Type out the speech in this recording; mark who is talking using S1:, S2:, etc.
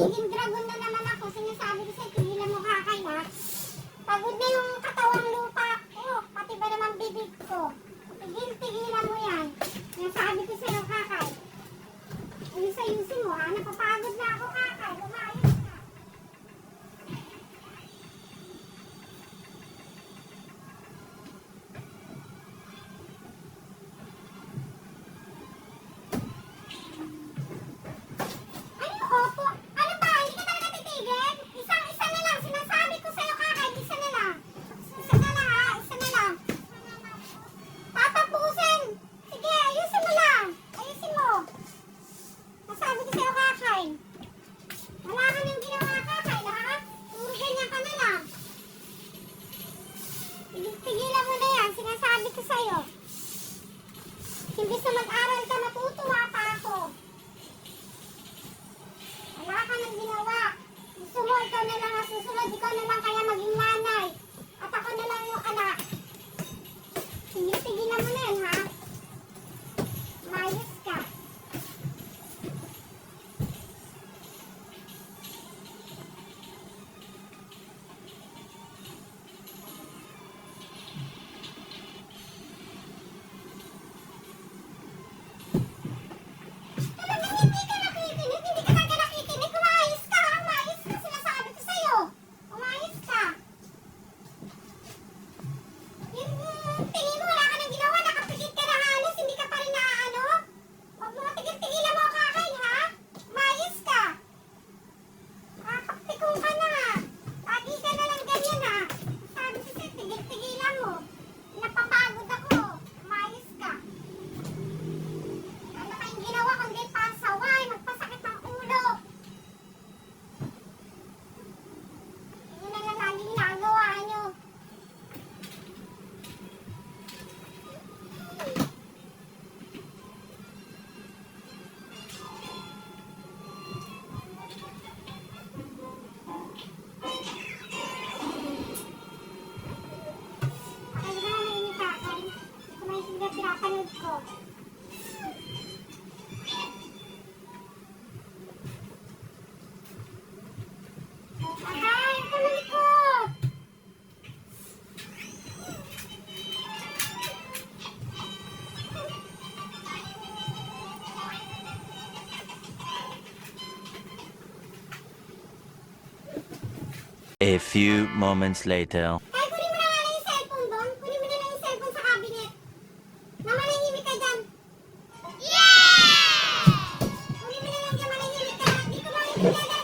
S1: Magiging dragon na naman ako. Sinasabi ko sa'yo, tigilan mo kakay ha. Pagod na yung katawang lupa ko. Pati ba naman bibig ko. Tigilan mo yan. Sinasabi ko sa'yo kakay. Ayusin mo ha. Napapagod na ako kakay. Lumayos ka. Tigilan mo na yan, sinasabi ko sa'yo. Imbis na mag-aral ka, matutuwa pa ako. Wala ka nang ginawa. Gusto mo, ikaw na lang ang susunod, ikaw na lang kaya maging nanay. At ako na lang yung anak. Tigilan mo na yan, ha? Mayos ka. Pinapanood ko. Ay, kamalikot!
S2: A few moments later.
S1: Kunin mo na nga lang yung cellphone doon. Kunin mo na lang yung cellphone sa cabinet. Mamanahimik ka dyan. Yeah! Kunin mo na lang dyan, manahimik ka. Hindi ko makikita.